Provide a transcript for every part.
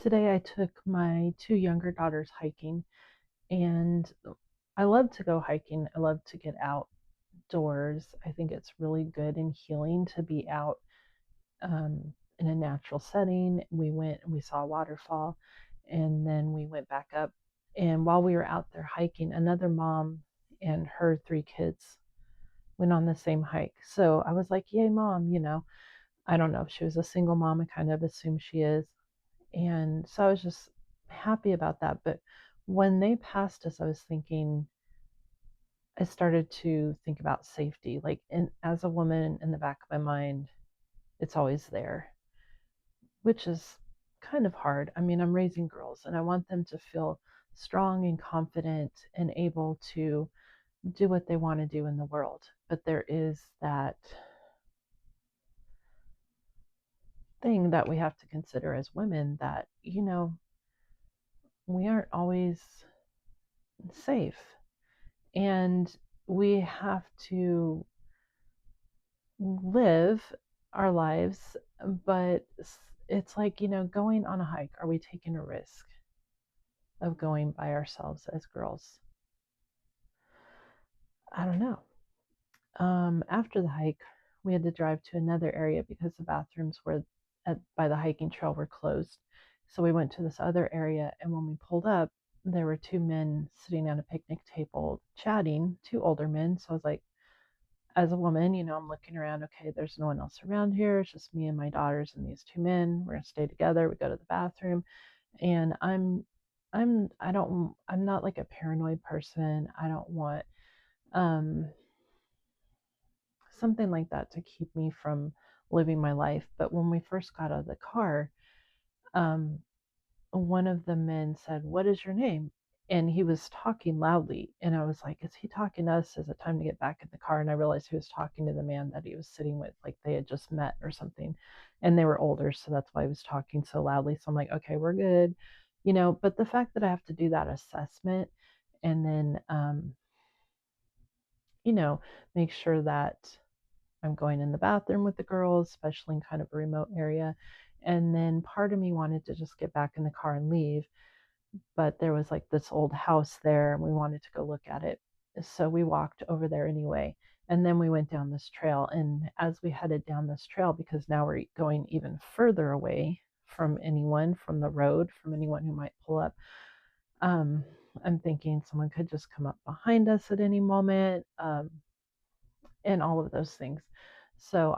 Today I took my two younger daughters hiking, and I love to go hiking. I love to get outdoors. I think it's really good and healing to be out in a natural setting. We went and we saw a waterfall, and then we went back up. And while we were out there hiking, another mom and her three kids went on the same hike. So I was like, "Yay, mom!" I don't know if she was a single mom. I kind of assume she is. And so I was just happy about that. But when they passed us, I started to think about safety. Like, as a woman, in the back of my mind, it's always there, which is kind of hard. I mean, I'm raising girls and I want them to feel strong and confident and able to do what they want to do in the world. But there is that thing that we have to consider as women that, we aren't always safe. And we have to live our lives, but it's like, going on a hike. Are we taking a risk of going by ourselves as girls? I don't know. After the hike, we had to drive to another area because the bathrooms by the hiking trail were closed. So we went to this other area, and when we pulled up, there were two men sitting at a picnic table chatting, two older men. So I was like, as a woman, I'm looking around, okay, there's no one else around here. It's just me and my daughters and these two men. We're gonna stay together. We go to the bathroom. And I'm not like a paranoid person. I don't want um something like that to keep me from living my life. But when we first got out of the car, um one of the men said, "What is your name?" And he was talking loudly. And I was like, "Is he talking to us? Is it time to get back in the car?" And I realized he was talking to the man that he was sitting with, like they had just met or something. And they were older. So that's why he was talking so loudly. So I'm like, "Okay, we're good." But the fact that I have to do that assessment and then, you know, make sure that I'm going in the bathroom with the girls, especially in kind of a remote area. And then part of me wanted to just get back in the car and leave, but there was like this old house there and we wanted to go look at it. So we walked over there anyway. And then we went down this trail. And as we headed down this trail, because now we're going even further away from anyone, from the road, from anyone who might pull up, um, I'm thinking someone could just come up behind us at any moment, and all of those things. So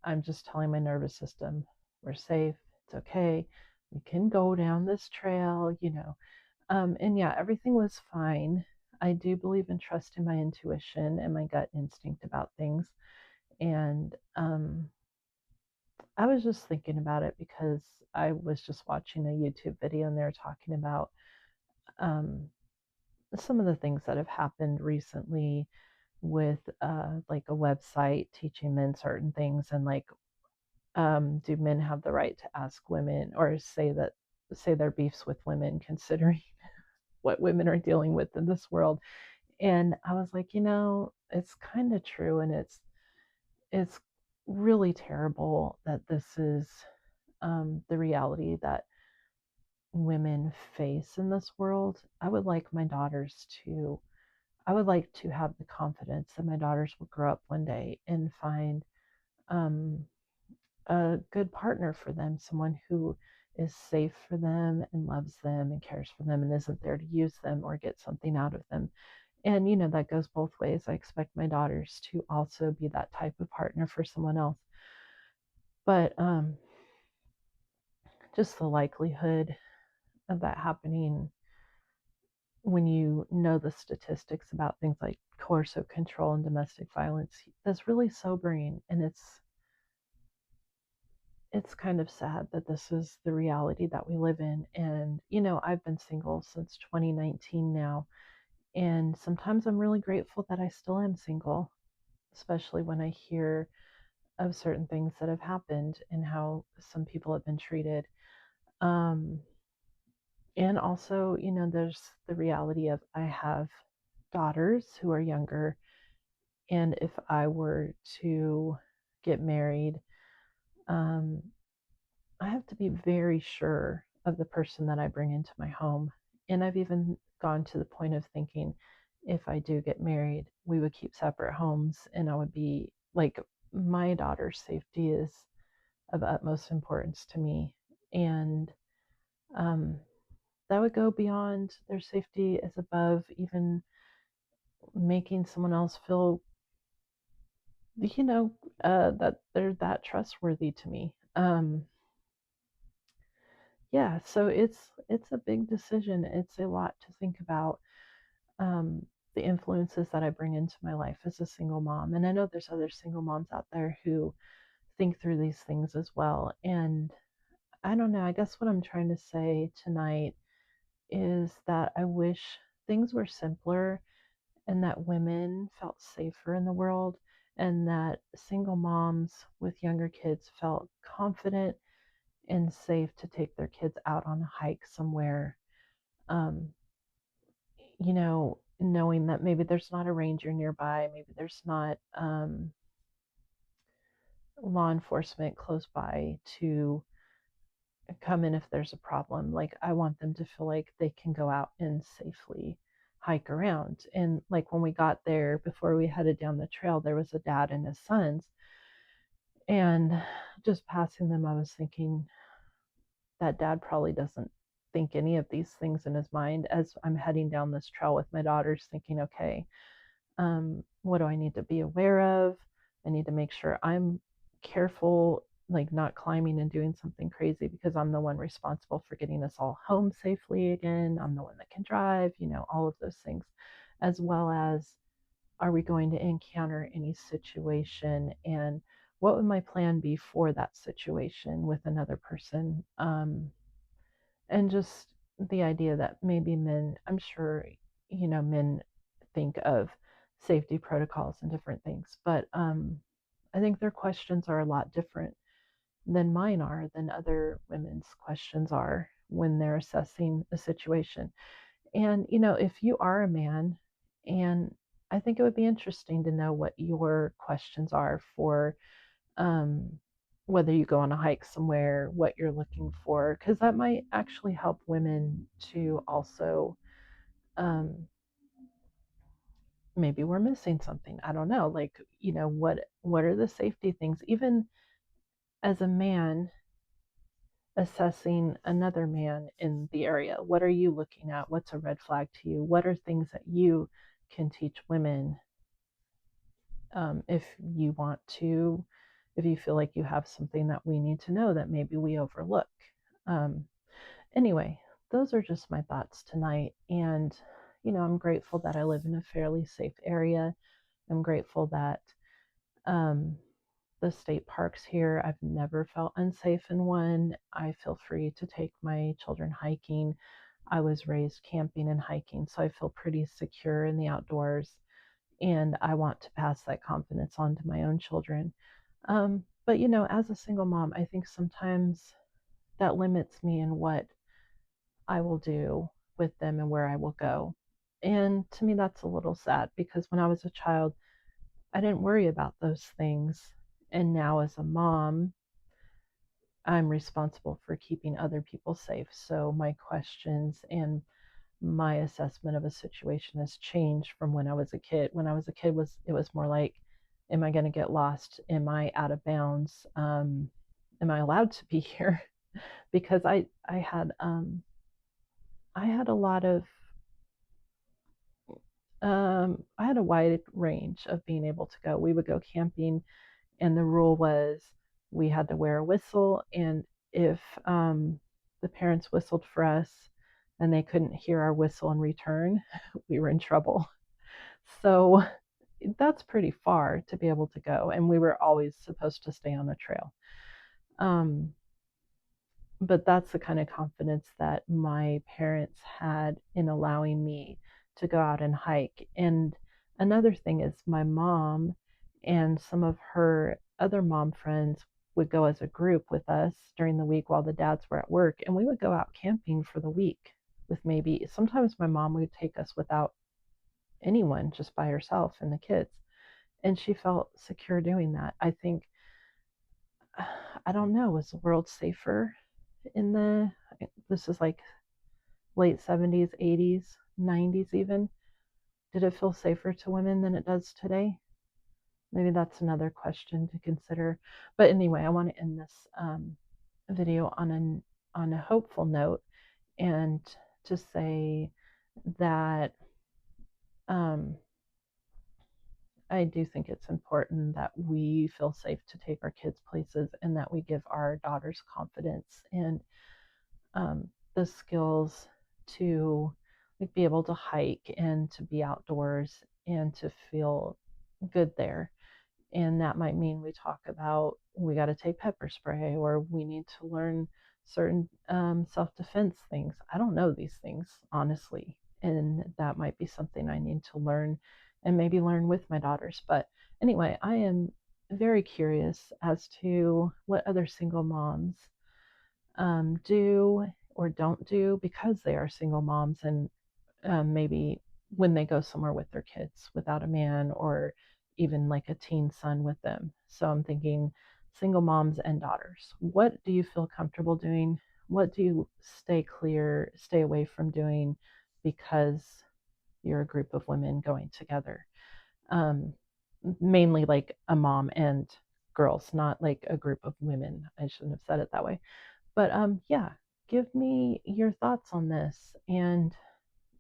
I'm just telling my nervous system, we're safe, it's okay, we can go down this trail. And yeah, everything was fine. I do believe in trusting my intuition and my gut instinct about things. And I was just thinking about it because I was just watching a YouTube video and they were talking about um, some of the things that have happened recently with like a website teaching men certain things, and like, do men have the right to ask women or say their beefs with women, considering what women are dealing with in this world? And I was like, it's kind of true, and it's really terrible that this is the reality that women face in this world. I would like to have the confidence that my daughters will grow up one day and find um, a good partner for them, someone who is safe for them and loves them and cares for them and isn't there to use them or get something out of them. And, that goes both ways. I expect my daughters to also be that type of partner for someone else. But just the likelihood of that happening when you know the statistics about things like coercive control and domestic violence, that's really sobering. And it's kind of sad that this is the reality that we live in. And, I've been single since 2019 now. And sometimes I'm really grateful that I still am single, especially when I hear of certain things that have happened and how some people have been treated. Um, and also, there's the reality of I have daughters who are younger. And if I were to get married, um, I have to be very sure of the person that I bring into my home. And I've even gone to the point of thinking if I do get married, we would keep separate homes and I would be like, my daughter's safety is of utmost importance to me. And um, that would go beyond their safety as above even making someone else feel, you know, that they're that trustworthy to me. Yeah, so it's a big decision. It's a lot to think about. Um, the influences that I bring into my life as a single mom, and I know there's other single moms out there who think through these things as well. And I don't know. I guess what I'm trying to say tonight is that I wish things were simpler and that women felt safer in the world and that single moms with younger kids felt confident and safe to take their kids out on a hike somewhere. Um, knowing that maybe there's not a ranger nearby, maybe there's not law enforcement close by to come in if there's a problem. Like, I want them to feel like they can go out and safely hike around. And like when we got there, before we headed down the trail, there was a dad and his sons. And just passing them, I was thinking that dad probably doesn't think any of these things in his mind as I'm heading down this trail with my daughters, thinking, okay, what do I need to be aware of? I need to make sure I'm careful, like not climbing and doing something crazy because I'm the one responsible for getting us all home safely again. I'm the one that can drive, all of those things, as well as are we going to encounter any situation and what would my plan be for that situation with another person? And just the idea that maybe men, I'm sure, men think of safety protocols and different things, but I think their questions are a lot different than mine are, than other women's questions are when they're assessing a situation. And, if you are a man, and I think it would be interesting to know what your questions are for um, whether you go on a hike somewhere, what you're looking for, because that might actually help women to also, um, maybe we're missing something. I don't know. Like, what are the safety things? Even as a man assessing another man in the area, what are you looking at? What's a red flag to you? What are things that you can teach women if you want to, if you feel like you have something that we need to know that maybe we overlook. Um, anyway, those are just my thoughts tonight. And, I'm grateful that I live in a fairly safe area. I'm grateful that um, the state parks here, I've never felt unsafe in one. I feel free to take my children hiking. I was raised camping and hiking, so I feel pretty secure in the outdoors. And I want to pass that confidence on to my own children. But, as a single mom, I think sometimes that limits me in what I will do with them and where I will go. And to me, that's a little sad because when I was a child, I didn't worry about those things. And now, as a mom, I'm responsible for keeping other people safe. So my questions and my assessment of a situation has changed from when I was a kid. When I was a kid, it was more like, am I going to get lost? Am I out of bounds? Am I allowed to be here? Because I had a lot of I had a wide range of being able to go. We would go camping, and the rule was we had to wear a whistle, and if the parents whistled for us and they couldn't hear our whistle in return, we were in trouble. So that's pretty far to be able to go, and we were always supposed to stay on a trail. Um, but that's the kind of confidence that my parents had in allowing me to go out and hike. And another thing is my mom and some of her other mom friends would go as a group with us during the week while the dads were at work, and we would go out camping for the week with maybe sometimes my mom would take us without anyone, just by herself and the kids, and she felt secure doing that. I think, I don't know, was the world safer in the This is like late 70s, 80s, 90s even. Did it feel safer to women than it does today? Maybe that's another question to consider. But anyway, I want to end this video on a hopeful note, and to say that I do think it's important that we feel safe to take our kids places, and that we give our daughters confidence and the skills to like be able to hike and to be outdoors and to feel good there. And that might mean we talk about we got to take pepper spray, or we need to learn certain self-defense things. I don't know these things, honestly. And that might be something I need to learn, and maybe learn with my daughters. But anyway, I am very curious as to what other single moms do or don't do because they are single moms, and maybe when they go somewhere with their kids without a man, or even like a teen son with them. So I'm thinking single moms and daughters. What do you feel comfortable doing? What do you stay away from doing because you're a group of women going together? Um, Mainly like a mom and girls, not like a group of women. I shouldn't have said it that way. But yeah, give me your thoughts on this. And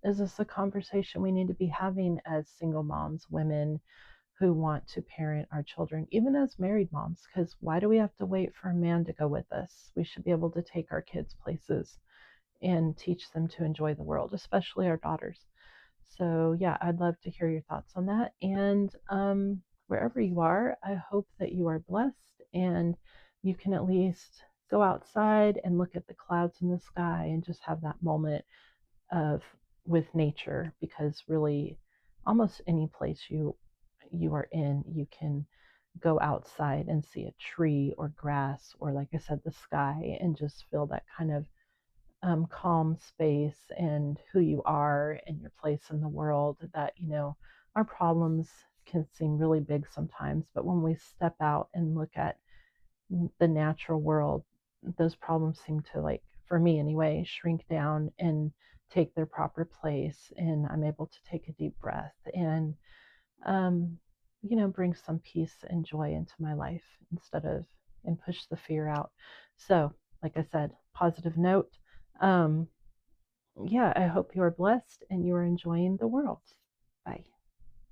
is this a conversation we need to be having as single moms, women who want to parent our children, even as married moms? Because why do we have to wait for a man to go with us? We should be able to take our kids places and teach them to enjoy the world, especially our daughters. So, yeah, I'd love to hear your thoughts on that. And wherever you are, I hope that you are blessed and you can at least go outside and look at the clouds in the sky and just have that moment of with nature, because really almost any place you are in, you can go outside and see a tree or grass, or like I said, the sky, and just feel that kind of calm space and who you are and your place in the world. That, our problems can seem really big sometimes, but when we step out and look at the natural world, those problems seem to, like, for me anyway, shrink down and take their proper place. And I'm able to take a deep breath and, um, bring some peace and joy into my life instead of, and push the fear out. So, like I said, positive note. Um, yeah, I hope you are blessed and you are enjoying the world. Bye.